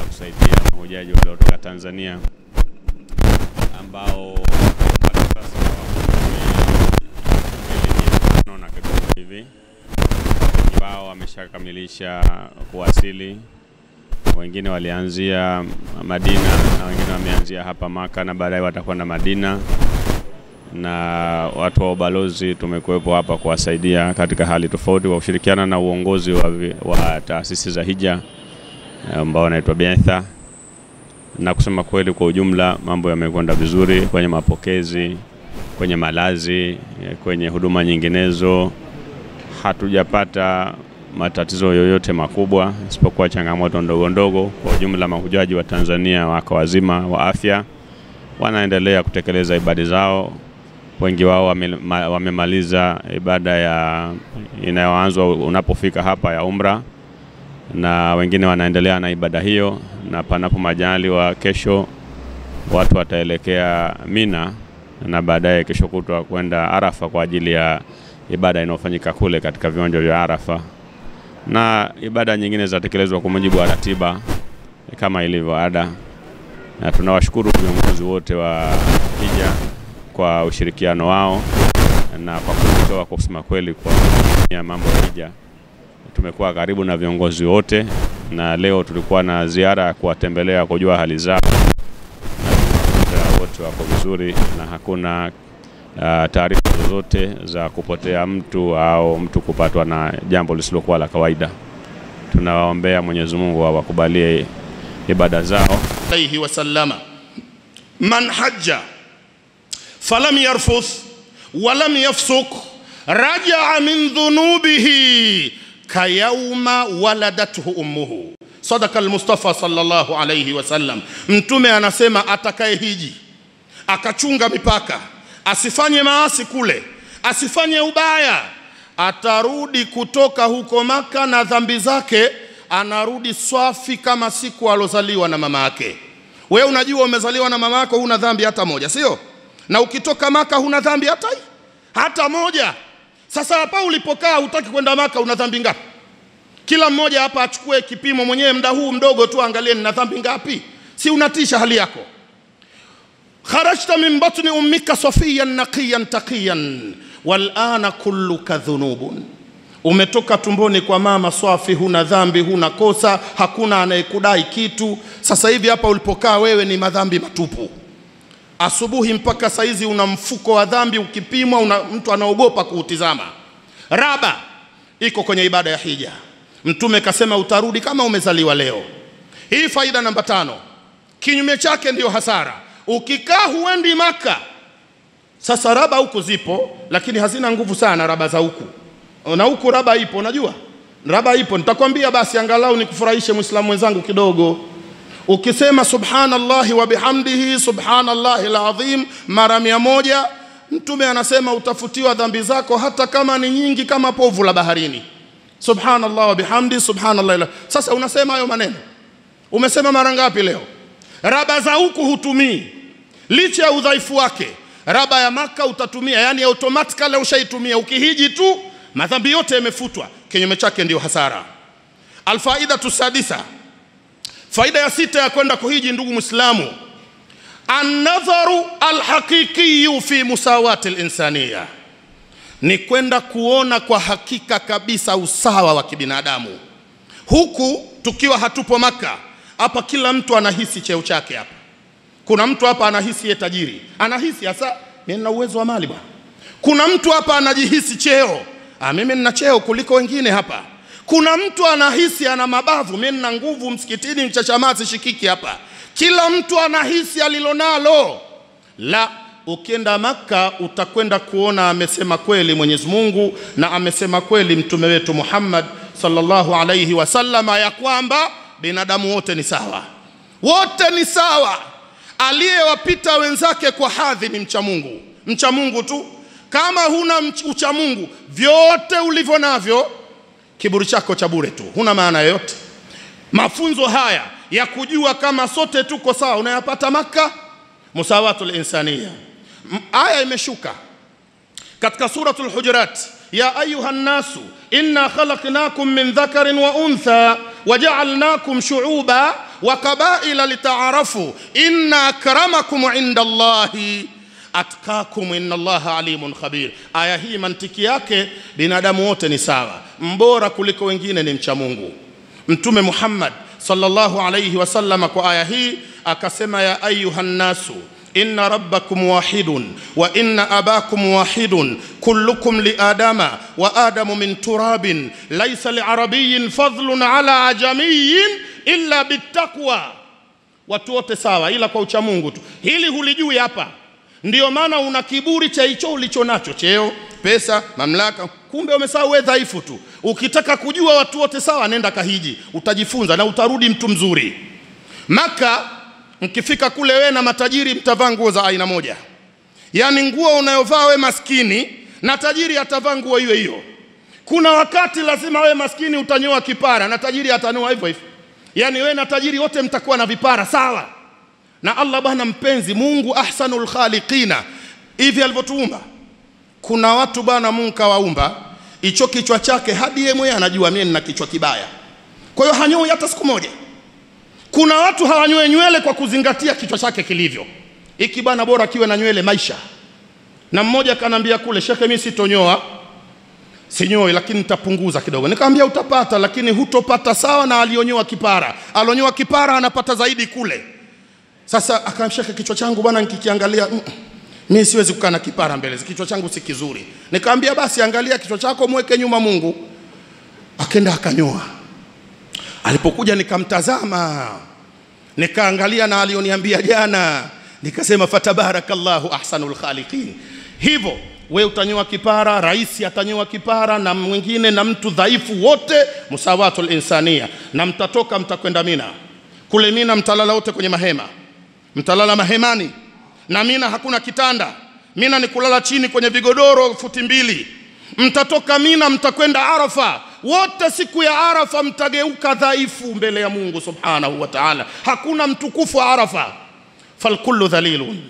kusaidia mahujaji kutoka Tanzania ambao na kidogo hivi wao wameshakamilisha kuwasili. Wengine walianzia Madina na wengine wameanzia hapa Maka na baadaye watakwenda Madina, na watu wa ubalozi tumekuwepo hapa kuwasaidia katika hali tofauti kwa kushirikiana na uongozi wa taasisi za hija ambao wanaitwa Biatha. Na kusema kweli, kwa ujumla mambo yamekwenda vizuri kwenye mapokezi, kwenye malazi, kwenye huduma nyinginezo. Hatujapata matatizo yoyote makubwa isipokuwa changamoto ndogo ndogo. Kwa ujumla mahujaji wa Tanzania wako wazima wa afya, wanaendelea kutekeleza ibada zao. Wengi wao wamemaliza ibada inayoanzwa unapofika hapa ya umra, na wengine wanaendelea na ibada hiyo, na panapo majaliwa kesho watu wataelekea Mina na baadaye kesho kutwa kwenda Arafa kwa ajili ya ibada inayofanyika kule katika viwanja vya Arafa, na ibada nyingine zitatekelezwa kwa mujibu wa ratiba kama ilivyo ada. Na tunawashukuru viongozi wote wa hija kwa ushirikiano wao na kwa kutoa kwa kusema kweli kwa mambo ya hija. Tumekuwa karibu na viongozi wote, na leo tulikuwa na ziara ya kuwatembelea kujua hali zao, na wote wako vizuri na hakuna taarifa zozote za kupotea mtu au mtu kupatwa na jambo lisilokuwa la kawaida. Tunawaombea Mwenyezi Mungu awakubalie ibada zao. Alayhi wa sallama, man hajja falam yarfuth walam yafsuk raja'a min dhunubihi kayawma waladathu ummuhu. Sadaqa al-Mustafa sallallahu alayhi wa sallam. Mtume anasema atakaye hiji akachunga mipaka, asifanye maasi kule, asifanye ubaya, atarudi kutoka huko Maka na dhambi zake anarudi swafi kama siku alozaliwa na mama yake. Wewe unajua umezaliwa na mama yako huna dhambi hata moja, sio? Na ukitoka Maka huna dhambi hata moja. Sasa hapa ulipokaa hutaki kwenda Maka, una dhambi ngapi? Kila mmoja hapa achukue kipimo mwenyewe muda huu mdogo tu, angalie nina dhambi ngapi. Si unatisha hali yako? Kharajta min batni ummika safiyan naqiyan taqiyan wal ana kulluka dhunubun. Umetoka tumboni kwa mama swafi, huna dhambi, huna kosa, hakuna anayekudai kitu. Sasa hivi hapa ulipokaa wewe ni madhambi matupu. Asubuhi mpaka saizi una mfuko wa dhambi, ukipimwa mtu anaogopa kuutizama. Raba iko kwenye ibada ya hija. Mtume kasema utarudi kama umezaliwa leo. Hii faida namba 5. Kinyume chake ndio hasara. Ukikaa huendi Maka. Sasa raba huko zipo, lakini hazina nguvu sana raba za huku. Na huku raba ipo, unajua? Raba ipo, nitakwambia basi angalau nikufurahishe Muislamu wenzangu kidogo. Ukisema subhanallahi wa bihamdihi subhanallahi alazim mara 100, Mtume anasema utafutiwa dhambi zako hata kama ni nyingi kama povu la baharini. Subhanallah wa bihamdi subhanallah. Sasa unasema hayo maneno, umesema mara ngapi leo? Raba za huku hutumii licha ya udhaifu wake. Raba ya Maka utatumia, yani automatically ushaitumia. Ukihiji tu madhambi yote yamefutwa. Kinyume chake ndio hasara. Alfaida sadisa, faida ya 6 ya kwenda kuhiji ndugu Muislamu, an-nadharu al-haqiqi fi musawati al-insaniya, ni kwenda kuona kwa hakika kabisa usawa wa kibinadamu. Huku tukiwa hatupo Maka, hapa kila mtu anahisi cheo chake hapa. Kuna mtu hapa anahisi yeye tajiri, anahisi hasa mimi nina uwezo wa mali bwana. Kuna mtu hapa anajihisi cheo, mimi nina cheo kuliko wengine hapa. Kuna mtu anahisi ana mabavu, mimi nina nguvu msikitini mchachamazi shikiki hapa. Kila mtu anahisi alilonalo. La, ukienda Maka utakwenda kuona amesema kweli Mwenyezi Mungu na amesema kweli mtume wetu Muhammad sallallahu alayhi wasallam ya kwamba binadamu wote ni sawa. Wote ni sawa. Aliyewapita wenzake kwa hadhi ni mcha Mungu. Mcha Mungu tu. Kama huna ucha Mungu, vyote ulivyo navyo kiburi chako cha bure tu, huna maana yoyote. Mafunzo haya ya kujua kama sote tuko sawa unayapata Maka. Musawatul insaniya. Aya imeshuka katika suratul Hujurat ya ayuha nasu inna khalaqnakum min dhakarin wa untha waja'alnakum shu'uba wa qabaila lita'arafu inna akramakum 'inda Allahi atqakum inna Allaha alimun khabir. Aya hii mantiki yake binadamu wote ni sawa, mbora kuliko wengine ni mcha Mungu. Mtume Muhammad sallallahu alayhi wasallam kwa aya hii akasema, ya ayuha nasu inna rabbakum wahidun wa inna abakum wahidun kullukum li adama wa adamu min turabin laysa li arabiyyin fadlun ala ajamiyyin illa bittaqwa. Watu wote sawa ila kwa ucha Mungu tu. Hili hulijui hapa. Ndio maana una kiburi cha hicho ulicho nacho, cheo, pesa, mamlaka, kumbe umesahau wewe dhaifu tu. Ukitaka kujua watu wote sawa, nenda kahiji, utajifunza na utarudi mtu mzuri. Maka mkifika kule wewe na matajiri mtavaa nguo za aina moja. Yaani nguo unayovaa wewe maskini na tajiri atavaa nguo hiyo hiyo. Kuna wakati lazima wewe maskini utanyoa kipara na tajiri atanyoa hivyo hivyo. Yaani wewe na tajiri wote mtakuwa na vipara sawa. Na Allah bwana mpenzi, Mungu ahsanul khaliqina, hivi alivyotuumba. Kuna watu bwana Mungu kawaumba hicho kichwa chake hadi yeye mwenyewe anajua mimi nina kichwa kibaya, kwa hiyo hanyoi hata siku moja. Kuna watu hawanyoe nywele kwa kuzingatia kichwa chake kilivyo. Iki bwana bora kiwe na nywele maisha. Na mmoja kanambia kule, shekhe mimi sitonyoa, sinyoi lakini nitapunguza kidogo. Nikamwambia utapata, lakini hutopata sawa na alionyoa kipara. Alionyoa kipara anapata zaidi kule. Sasa akamshaka kichwa changu bwana nikikiangalia mimi siwezi kukaa na kipara mbele, kichwa changu si kizuri. Nikamwambia basi angalia kichwa chako mweke nyuma Mungu. Akaenda akanyoa. Alipokuja nikamtazama, nikaangalia na alioniambia jana, nikasema fatabarakallahu ahsanul khaliqin. Hivyo wewe utanyoa kipara, rais atanyoa kipara, na mwingine na mtu dhaifu, wote musawatul insania. Na mtatoka mtakwenda Mina. Kule Mina mtalala wote kwenye mahema. Mtalala mahemani. Na Mina hakuna kitanda. Mina ni kulala chini kwenye vigodoro futi 2. Mtatoka Mina mtakwenda Arafa. Wote siku ya Arafa mtageuka dhaifu mbele ya Mungu subhanahu wa ta'ala. Hakuna mtukufu wa Arafa. Falkullu dhalilun.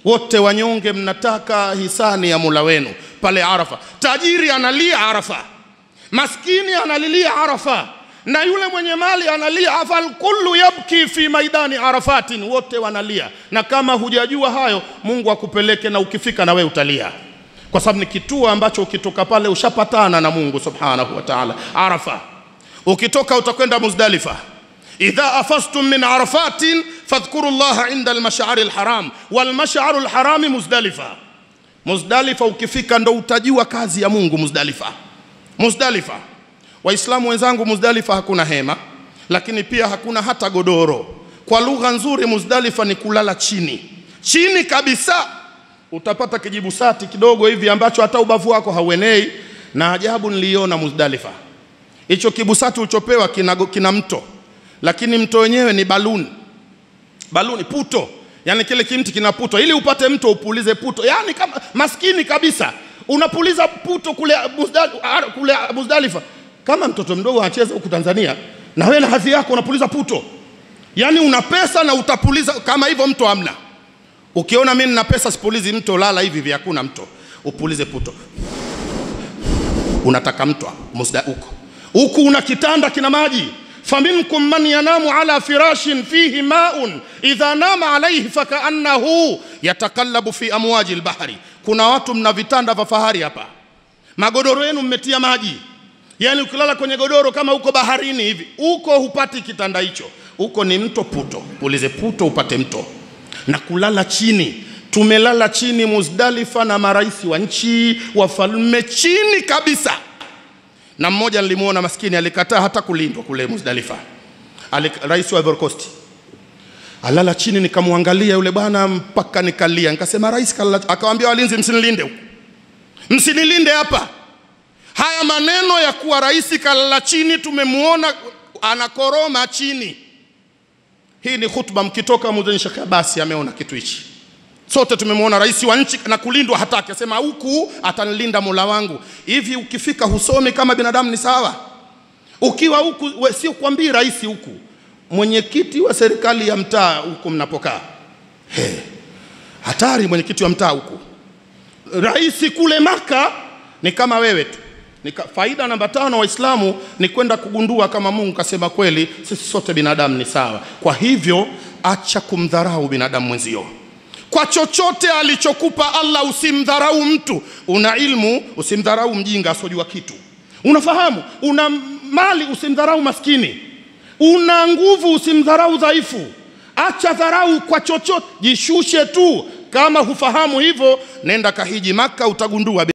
Wote wanyonge mnataka hisani ya Mola wenu pale Arafa. Tajiri analia Arafa. Maskini analilia Arafa. Na yule mwenye mali analia, afal kullu yabki fi maidani arafatin, wote wanalia. Na kama hujajua hayo, Mungu akupeleke na ukifika na wewe utalia. Kwa sababu ni kituo ambacho ukitoka pale ushapatana na Mungu subhanahu wa ta'ala. Arafa. Ukitoka utakwenda Muzdalifa. Idha afastum min arafatin fadhkurullaha inda al-mash'ari al-haram wal mash'aru al-harami Muzdalifa. Muzdalifa ukifika ndo utajua kazi ya Mungu Muzdalifa. Muzdalifa. Waislamu wenzangu, Muzdalifa hakuna hema, lakini pia hakuna hata godoro. Kwa lugha nzuri Muzdalifa ni kulala chini. Chini kabisa. Utapata kijibusati kidogo hivi ambacho hata ubavu wako hauenei. Na ajabu niliona Muzdalifa. Hicho kibusati ulichopewa kina mto. Lakini mto wenyewe ni baluni. Baluni puto. Yaani kile kimti kina puto. Ili upate mto upulize puto. Yaani kama maskini kabisa. Unapuliza puto kule Muzdalifa. Kama mtoto mdogo anacheza huku Tanzania na wewe na hadhi yako unapuliza puto. Yaani una pesa na utapuliza kama hivyo mto hamna. Ukiona mimi nina pesa sipulizi mto, lala hivi hakuna mto. Upulize puto. Unataka mto huko. Huku una kitanda kina maji. Faminkum man yanamu ala firashin fihi ma'un idha nama alayhi fakaannahu yatakallabu fi amwaji al-bahri. Kuna watu mna vitanda vya fahari hapa. Magodoro yenu mmetia maji. Yaani ukilala kwenye godoro kama uko baharini hivi, uko hupati kitanda hicho. Uko ni mto puto. Pulize puto upate mto. Na kulala chini. Tumelala chini Muzdalifa na maraisi wa nchi, wafalme chini kabisa. Na mmoja nilimuona maskini alikataa hata kulindwa kule Muzdalifa. Rais wa Ivory Coast. Alala chini, nikamwangalia yule bwana mpaka nikalia. Nikasema rais kalala. Akawaambia walinzi msinilinde huko. Msinilinde hapa. Haya maneno ya kuwa rais kalala chini tumemuona anakoroma chini. Hii ni khutba, mkitoka Mudhani Sheikh Abasi ameona kitu hichi. Sote tumemuona rais wa nchi na kulindwa hataki, asema huku atanilinda Mola wangu. Hivi ukifika husomi kama binadamu ni sawa? Ukiwa huku sio kuambii rais huku. Mwenyekiti wa serikali ya mtaa huku mnapokaa. Hatari mwenyekiti wa mtaa huku. Rais kule Maka ni kama wewe tu. Faida namba 5 Waislamu ni kwenda kugundua kama Mungu kasema kweli sisi sote binadamu ni sawa. Kwa hivyo acha kumdharau binadamu mwenzio. Kwa chochote alichokupa Allah usimdharau mtu. Una ilmu usimdharau mjinga asojua kitu. Unafahamu? Una mali usimdharau maskini. Una nguvu usimdharau dhaifu. Acha dharau kwa chochote, jishushe tu. Kama hufahamu hivyo, nenda kahiji Maka utagundua